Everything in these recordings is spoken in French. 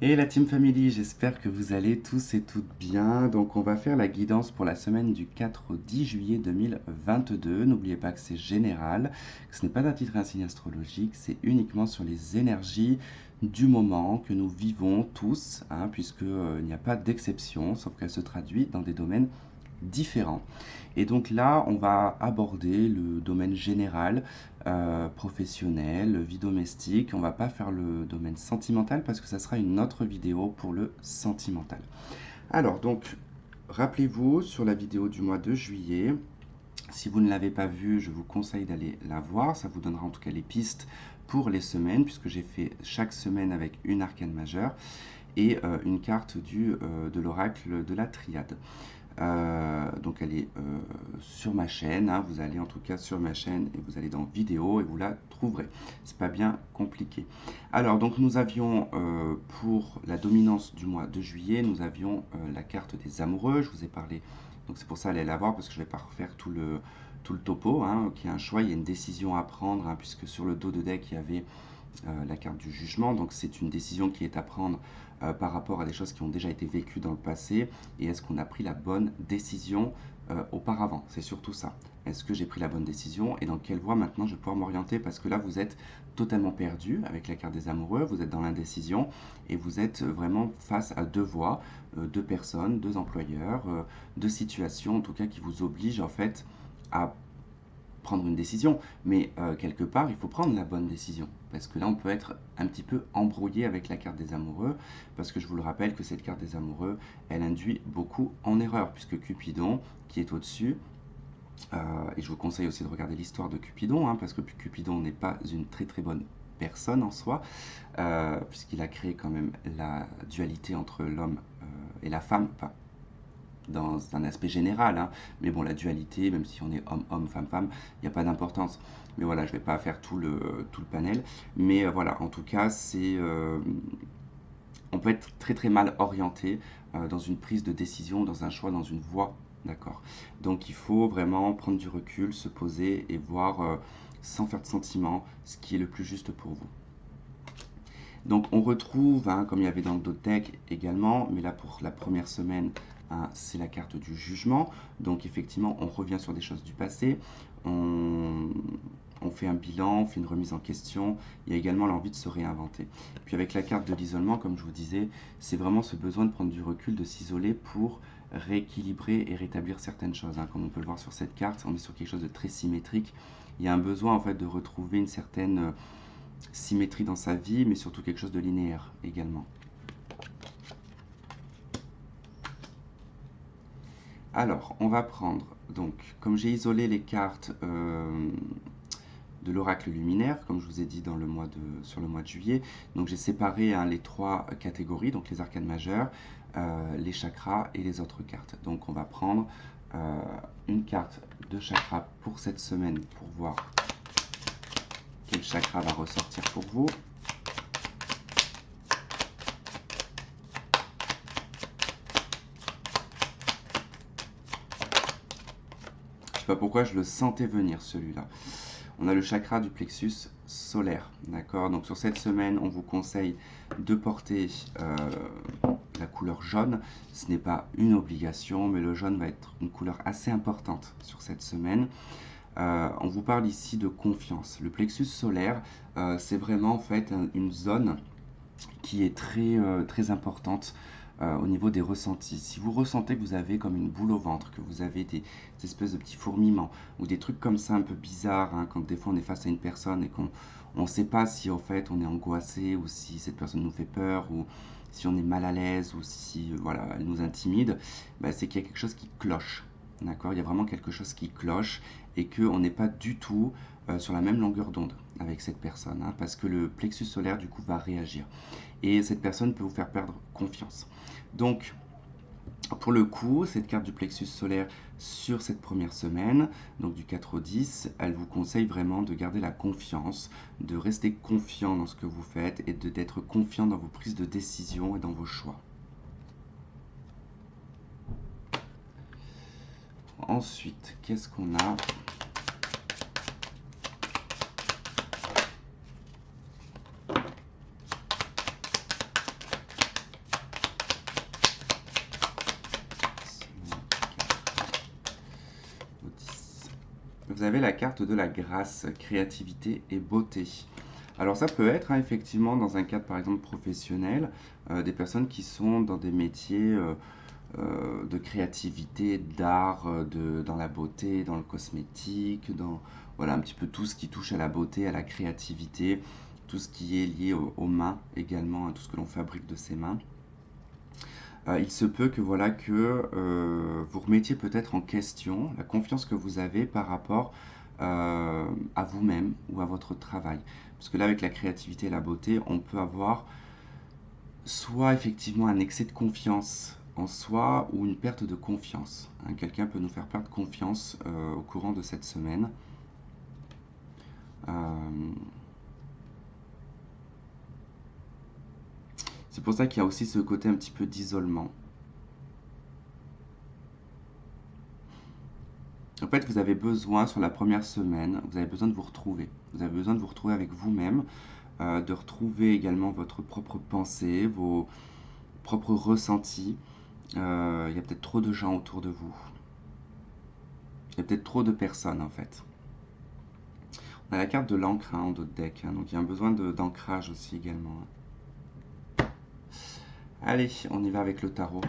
Et la Team Family, j'espère que vous allez tous et toutes bien. Donc on va faire la guidance pour la semaine du 4 au 10 juillet 2022. N'oubliez pas que c'est général, que ce n'est pas un titre et un signe astrologique, c'est uniquement sur les énergies du moment que nous vivons tous, puisqu'il n'y a pas d'exception, sauf qu'elle se traduit dans des domaines différents. Et donc là, on va aborder le domaine général, professionnel, vie domestique. On va pas faire le domaine sentimental parce que ça sera une autre vidéo pour le sentimental. Alors donc, rappelez-vous sur la vidéo du mois de juillet, si vous ne l'avez pas vue, je vous conseille d'aller la voir. Ça vous donnera en tout cas les pistes pour les semaines, puisque j'ai fait chaque semaine avec une arcane majeure et une carte de l'oracle de la triade. Donc elle est sur ma chaîne, vous allez en tout cas sur ma chaîne et vous allez dans vidéo et vous la trouverez. C'est pas bien compliqué. Alors donc nous avions pour la dominance du mois de juillet, nous avions la carte des amoureux, je vous ai parlé, donc c'est pour ça allez la voir parce que je vais pas refaire tout le topo, qui est un choix, il y a une décision à prendre, puisque sur le dos de deck il y avait la carte du jugement, donc c'est une décision qui est à prendre par rapport à des choses qui ont déjà été vécues dans le passé, et est-ce qu'on a pris la bonne décision auparavant, c'est surtout ça. Est-ce que j'ai pris la bonne décision et dans quelle voie maintenant je vais pouvoir m'orienter, parce que là vous êtes totalement perdu avec la carte des amoureux, vous êtes dans l'indécision et vous êtes vraiment face à deux voies, deux personnes, deux employeurs, deux situations en tout cas qui vous obligent en fait à prendre une décision, mais quelque part, il faut prendre la bonne décision. Parce que là, on peut être un petit peu embrouillé avec la carte des amoureux, parce que je vous le rappelle que cette carte des amoureux, elle induit beaucoup en erreur, puisque Cupidon, qui est au-dessus, et je vous conseille aussi de regarder l'histoire de Cupidon, parce que Cupidon n'est pas une très très bonne personne en soi, puisqu'il a créé quand même la dualité entre l'homme et la femme, enfin, dans un aspect général, mais bon, la dualité, même si on est homme-homme, femme-femme, il n'y a pas d'importance. Mais voilà, je ne vais pas faire tout le panel. Mais voilà, en tout cas, on peut être très très mal orienté dans une prise de décision, dans un choix, dans une voie. D'accord. Donc il faut vraiment prendre du recul, se poser et voir sans faire de sentiment ce qui est le plus juste pour vous. Donc on retrouve, comme il y avait dans le dos de deck également, mais là pour la première semaine, c'est la carte du jugement. Donc effectivement, on revient sur des choses du passé, on fait un bilan, on fait une remise en question. Il y a également l'envie de se réinventer. Puis avec la carte de l'isolement, comme je vous disais, c'est vraiment ce besoin de prendre du recul, de s'isoler pour rééquilibrer et rétablir certaines choses. Comme on peut le voir sur cette carte, on est sur quelque chose de très symétrique. Il y a un besoin en fait de retrouver une certaine symétrie dans sa vie, mais surtout quelque chose de linéaire également. Alors, on va prendre, donc, comme j'ai isolé les cartes de l'oracle luminaire, comme je vous ai dit sur le mois de juillet, donc j'ai séparé les trois catégories, donc les arcanes majeures, les chakras et les autres cartes. Donc on va prendre une carte de chakra pour cette semaine pour voir quel chakra va ressortir pour vous. Je sais pas pourquoi je le sentais venir celui-là. On a le chakra du plexus solaire, d'accord. Donc sur cette semaine, on vous conseille de porter la couleur jaune. Ce n'est pas une obligation, mais le jaune va être une couleur assez importante sur cette semaine. On vous parle ici de confiance. Le plexus solaire, c'est vraiment en fait une zone qui est très importante au niveau des ressentis. Si vous ressentez que vous avez comme une boule au ventre, que vous avez des espèces de petits fourmillements ou des trucs comme ça un peu bizarres, quand des fois on est face à une personne et qu'on ne sait pas si en fait on est angoissé ou si cette personne nous fait peur ou si on est mal à l'aise ou si voilà, elle nous intimide, c'est qu'il y a quelque chose qui cloche. D'accord, il y a vraiment quelque chose qui cloche et qu'on n'est pas du tout sur la même longueur d'onde avec cette personne, parce que le plexus solaire du coup va réagir et cette personne peut vous faire perdre confiance. Donc pour le coup, cette carte du plexus solaire sur cette première semaine, donc du 4 au 10, elle vous conseille vraiment de garder la confiance, de rester confiant dans ce que vous faites et d'être confiant dans vos prises de décision et dans vos choix. Ensuite, qu'est-ce qu'on a ? vous avez la carte de la grâce, créativité et beauté. Alors ça peut être effectivement dans un cadre par exemple professionnel, des personnes qui sont dans des métiers de créativité, d'art, dans la beauté, dans le cosmétique, dans voilà, un petit peu tout ce qui touche à la beauté, à la créativité, tout ce qui est lié aux mains également, à tout ce que l'on fabrique de ses mains. Il se peut que voilà que vous remettiez peut-être en question la confiance que vous avez par rapport à vous-même ou à votre travail. Parce que là, avec la créativité et la beauté, on peut avoir soit effectivement un excès de confiance en soi ou une perte de confiance. Hein. Quelqu'un peut nous faire perdre confiance au courant de cette semaine. C'est pour ça qu'il y a aussi ce côté un petit peu d'isolement. En fait, vous avez besoin, sur la première semaine, vous avez besoin de vous retrouver. Vous avez besoin de vous retrouver avec vous-même, de retrouver également votre propre pensée, vos propres ressentis. Il y a peut-être trop de gens autour de vous. Il y a peut-être trop de personnes, en fait. On a la carte de l'encre en dos de deck, hein, donc il y a un besoin d'ancrage aussi également. Allez, on y va avec le tarot.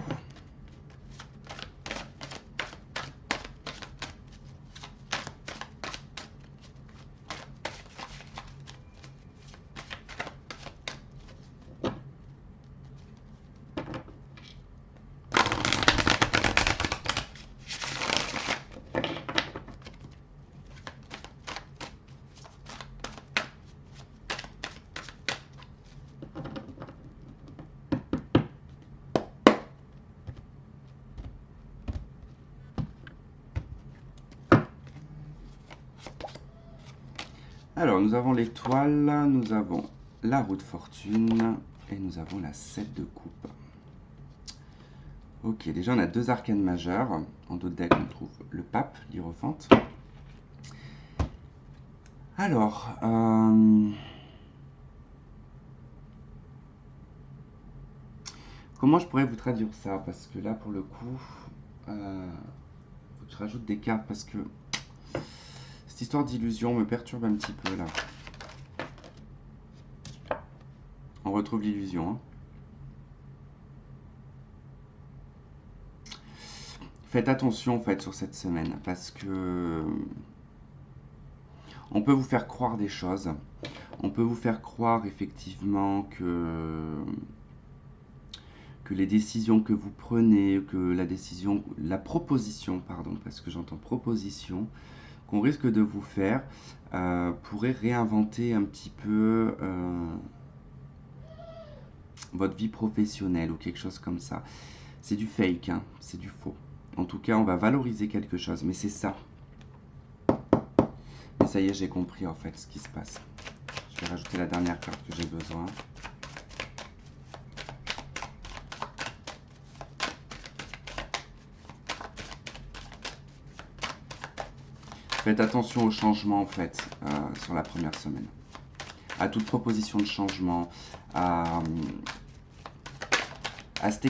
Alors, nous avons l'étoile, nous avons la roue de fortune et nous avons la 7 de coupe. Ok, déjà on a deux arcanes majeures. En dos de deck, on trouve le pape, l'hiérophante. Alors, comment je pourrais vous traduire ça? Parce que là, pour le coup, faut que je rajoute des cartes parce que cette histoire d'illusion me perturbe un petit peu là. On retrouve l'illusion. Hein. Faites attention en fait sur cette semaine parce que on peut vous faire croire des choses. On peut vous faire croire effectivement que les décisions que vous prenez, que la proposition, pardon, parce que j'entends proposition, qu'on risque de vous faire, pourrait réinventer un petit peu votre vie professionnelle ou quelque chose comme ça. C'est du fake, hein, c'est du faux. En tout cas, on va valoriser quelque chose, mais c'est ça. Et ça y est, j'ai compris en fait ce qui se passe. Je vais rajouter la dernière carte que j'ai besoin. Faites attention au changement en fait sur la première semaine. À toute proposition de changement, à cet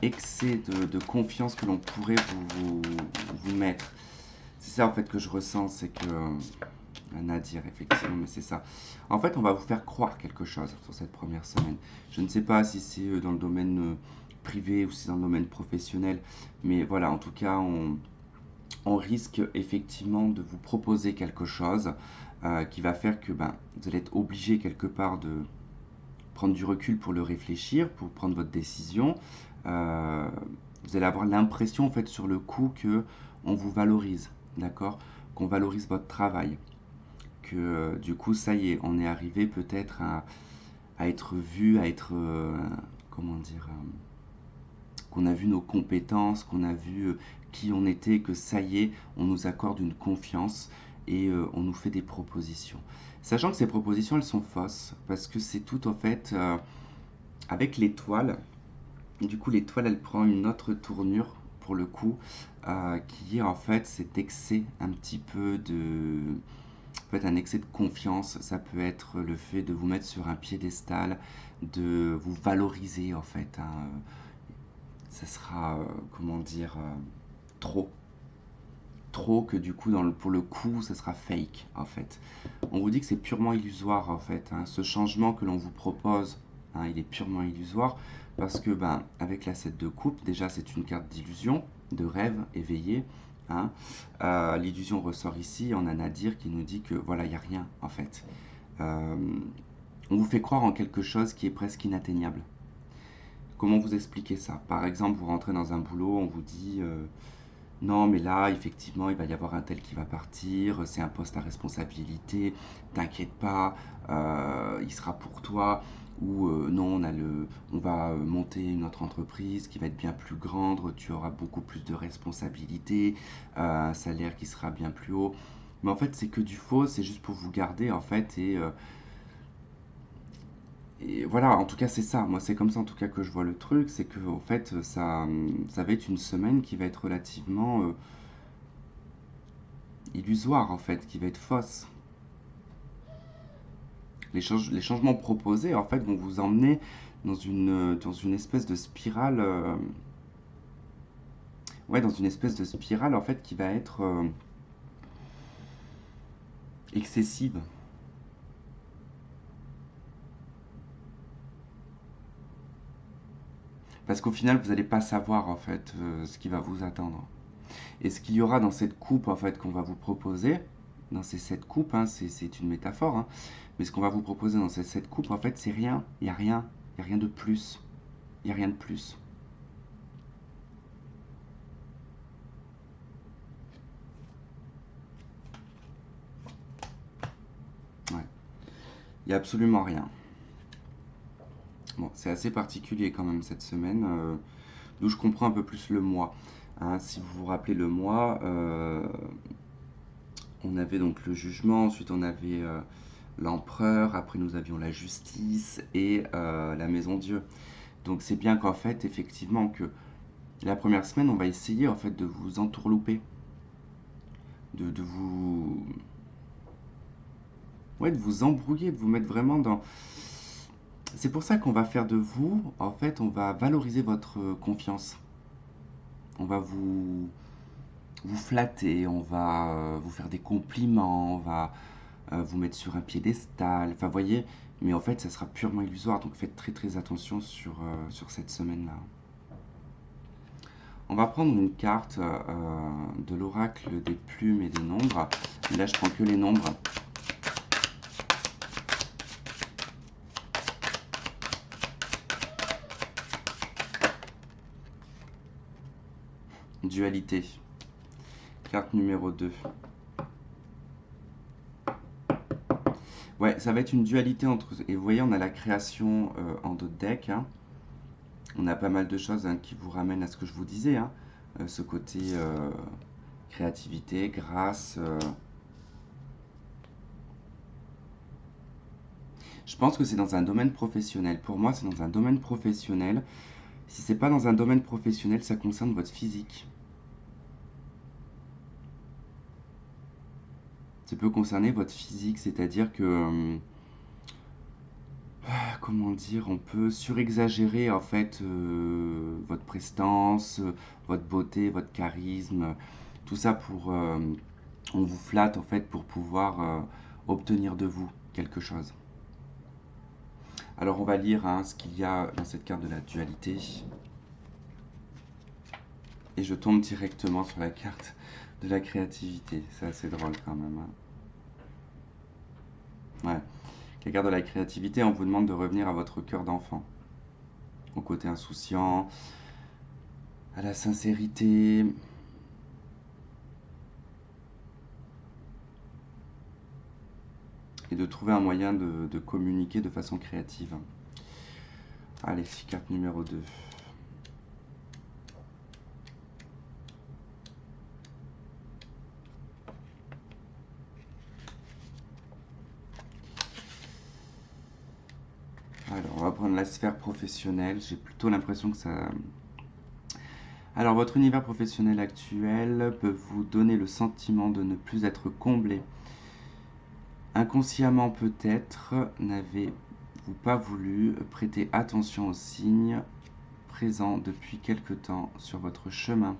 excès de confiance que l'on pourrait vous mettre. C'est ça en fait que je ressens, c'est que rien à dire effectivement, mais c'est ça. En fait, on va vous faire croire quelque chose sur cette première semaine. Je ne sais pas si c'est dans le domaine privé ou si c'est dans le domaine professionnel, mais voilà, en tout cas, on risque effectivement de vous proposer quelque chose qui va faire que vous allez être obligé quelque part de prendre du recul pour le réfléchir, pour prendre votre décision. Vous allez avoir l'impression en fait sur le coup que on vous valorise, d'accord, qu'on valorise votre travail, que du coup ça y est, on est arrivé peut-être à être vu, à être comment dire, qu'on a vu nos compétences, qu'on a vu qui on était, que ça y est, on nous accorde une confiance et on nous fait des propositions. Sachant que ces propositions, elles sont fausses, parce que c'est tout en fait avec l'étoile. Du coup, l'étoile, elle prend une autre tournure pour le coup, qui est en fait cet excès un petit peu de... En fait, un excès de confiance, ça peut être le fait de vous mettre sur un piédestal, de vous valoriser en fait. Hein. Ça sera, comment dire, trop. trop que du coup, pour le coup, ce sera fake, en fait. On vous dit que c'est purement illusoire, en fait, hein. Ce changement que l'on vous propose, hein, il est purement illusoire, parce que, ben, avec la 7 de coupe, déjà, c'est une carte d'illusion, de rêve éveillé, hein. L'illusion ressort ici, on a Nadir qui nous dit que, voilà, il n'y a rien, en fait. Euh, on vous fait croire en quelque chose qui est presque inatteignable. Comment vous expliquer ça? Par exemple, vous rentrez dans un boulot, on vous dit non, mais là, effectivement, il va y avoir un tel qui va partir, c'est un poste à responsabilité, t'inquiète pas, il sera pour toi. Ou non, on va monter une autre entreprise qui va être bien plus grande, tu auras beaucoup plus de responsabilités, un salaire qui sera bien plus haut. Mais en fait, c'est que du faux, c'est juste pour vous garder, en fait, et voilà, en tout cas, c'est ça. Moi, c'est comme ça, en tout cas, que je vois le truc. C'est que, en fait, ça va être une semaine qui va être relativement illusoire, en fait, qui va être fausse. Les changements proposés, en fait, vont vous emmener dans une espèce de spirale. Ouais, dans une espèce de spirale, en fait, qui va être excessive. Parce qu'au final, vous n'allez pas savoir, en fait, ce qui va vous attendre. Et ce qu'il y aura dans cette coupe en fait qu'on va vous proposer, dans ces 7 coupes, hein, c'est une métaphore, hein, mais ce qu'on va vous proposer dans ces 7 coupes, en fait, c'est rien. Il n'y a rien. Il n'y a rien de plus. Il n'y a rien de plus. Ouais. Il n'y a absolument rien. Bon, c'est assez particulier quand même cette semaine, d'où je comprends un peu plus le mois. Hein. Si vous vous rappelez le mois, on avait donc le jugement, ensuite on avait l'empereur, après nous avions la justice et la maison Dieu. Donc c'est bien qu'en fait, effectivement, que la première semaine, on va essayer en fait de vous entourlouper, de vous, ouais, de vous embrouiller, de vous mettre vraiment dans. C'est pour ça qu'on va faire de vous, en fait, on va valoriser votre confiance. On va vous flatter, on va vous faire des compliments, on va vous mettre sur un piédestal. Enfin, voyez, mais en fait, ça sera purement illusoire. Donc faites très très attention sur cette semaine-là. On va prendre une carte de l'oracle des plumes et des nombres. Et là, je prends que les nombres. Dualité. Carte numéro 2. Ouais, ça va être une dualité entre... Et vous voyez, on a la création en d'autres decks. Hein. On a pas mal de choses hein, qui vous ramènent à ce que je vous disais. Hein. Ce côté créativité, grâce... Je pense que c'est dans un domaine professionnel. Pour moi, c'est dans un domaine professionnel. Si c'est pas dans un domaine professionnel, ça concerne votre physique. Ça peut concerner votre physique, c'est-à-dire que, comment dire, on peut surexagérer en fait votre prestance, votre beauté, votre charisme, tout ça pour, on vous flatte en fait pour pouvoir obtenir de vous quelque chose. Alors on va lire hein, ce qu'il y a dans cette carte de la dualité. Et je tombe directement sur la carte de la créativité. C'est assez drôle quand même. Hein. Ouais. La carte de la créativité, on vous demande de revenir à votre cœur d'enfant. Au côté insouciant, à la sincérité. Et de trouver un moyen de communiquer de façon créative. Allez, carte numéro 2. Alors, on va prendre la sphère professionnelle. J'ai plutôt l'impression que ça... Alors, votre univers professionnel actuel peut vous donner le sentiment de ne plus être comblé. Inconsciemment peut-être, n'avez-vous pas voulu prêter attention aux signes présents depuis quelque temps sur votre chemin.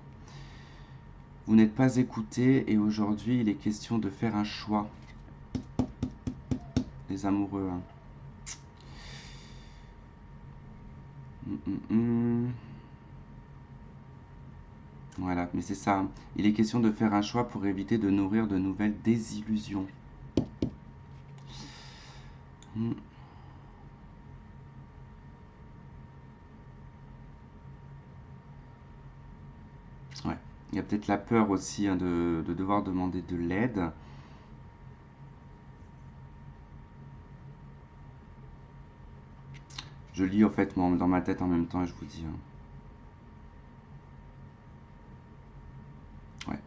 Vous n'êtes pas écouté et aujourd'hui, il est question de faire un choix. Les amoureux, hein. Voilà, mais c'est ça, hein. Il est question de faire un choix pour éviter de nourrir de nouvelles désillusions. Mm. Ouais. Il y a peut-être la peur aussi, hein, de devoir demander de l'aide. Je lis en fait moi, dans ma tête en même temps et je vous dis, hein. Ouais.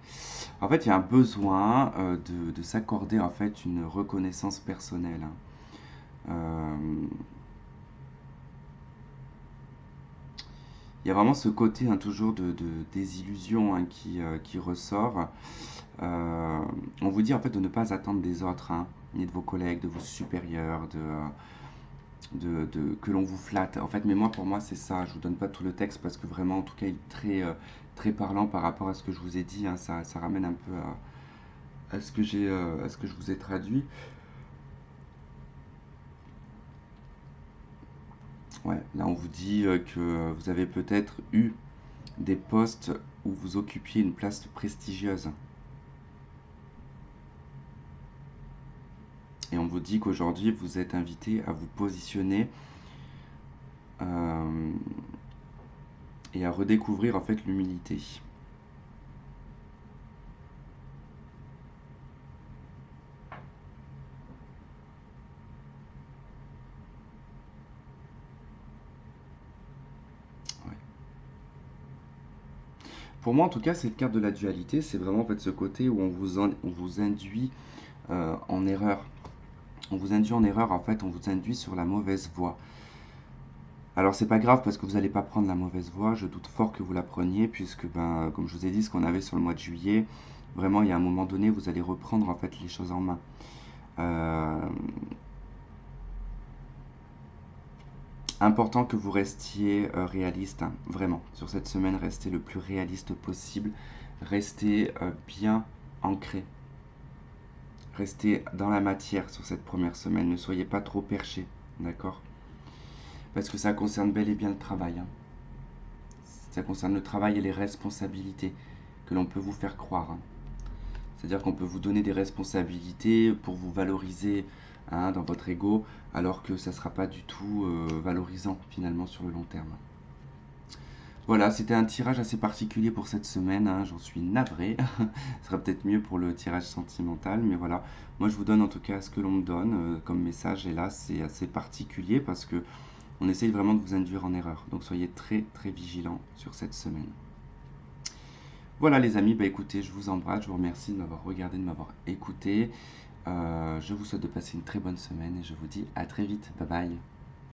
En fait, il y a un besoin de s'accorder en fait une reconnaissance personnelle, hein. Il y a vraiment ce côté, hein, toujours de désillusion, hein, qui ressort. On vous dit en fait de ne pas attendre des autres, hein, ni de vos collègues, de vos supérieurs, que l'on vous flatte. En fait, mais moi, pour moi, c'est ça. Je vous donne pas tout le texte parce que vraiment, en tout cas, il est très parlant par rapport à ce que je vous ai dit, hein. Ça ramène un peu à ce que à ce que je vous ai traduit. Ouais, là, on vous dit que vous avez peut-être eu des postes où vous occupiez une place prestigieuse. Et on vous dit qu'aujourd'hui, vous êtes invité à vous positionner euh, et à redécouvrir en fait l'humilité. Ouais. Pour moi, en tout cas, cette carte de la dualité, c'est vraiment en fait ce côté où on vous induit en erreur. On vous induit en erreur, en fait, on vous induit sur la mauvaise voie. Alors c'est pas grave parce que vous n'allez pas prendre la mauvaise voie, je doute fort que vous la preniez puisque ben, comme je vous ai dit, ce qu'on avait sur le mois de juillet, vraiment il y a un moment donné, vous allez reprendre en fait les choses en main. Euh, Important que vous restiez réaliste, hein, vraiment. Sur cette semaine, restez le plus réaliste possible. Restez bien ancré. Restez dans la matière sur cette première semaine. Ne soyez pas trop perché, d'accord? Parce que ça concerne bel et bien le travail, hein. Ça concerne le travail et les responsabilités que l'on peut vous faire croire, hein. C'est-à-dire qu'on peut vous donner des responsabilités pour vous valoriser, hein, dans votre ego, alors que ça ne sera pas du tout valorisant finalement sur le long terme. Voilà, c'était un tirage assez particulier pour cette semaine, hein, j'en suis navré. Ce sera peut-être mieux pour le tirage sentimental, mais voilà. Moi, je vous donne en tout cas ce que l'on me donne comme message, et là, c'est assez particulier parce que on essaye vraiment de vous induire en erreur. Donc, soyez très, très vigilants sur cette semaine. Voilà les amis, bah écoutez, je vous embrasse, je vous remercie de m'avoir regardé, de m'avoir écouté. Je vous souhaite de passer une très bonne semaine et je vous dis à très vite. Bye bye.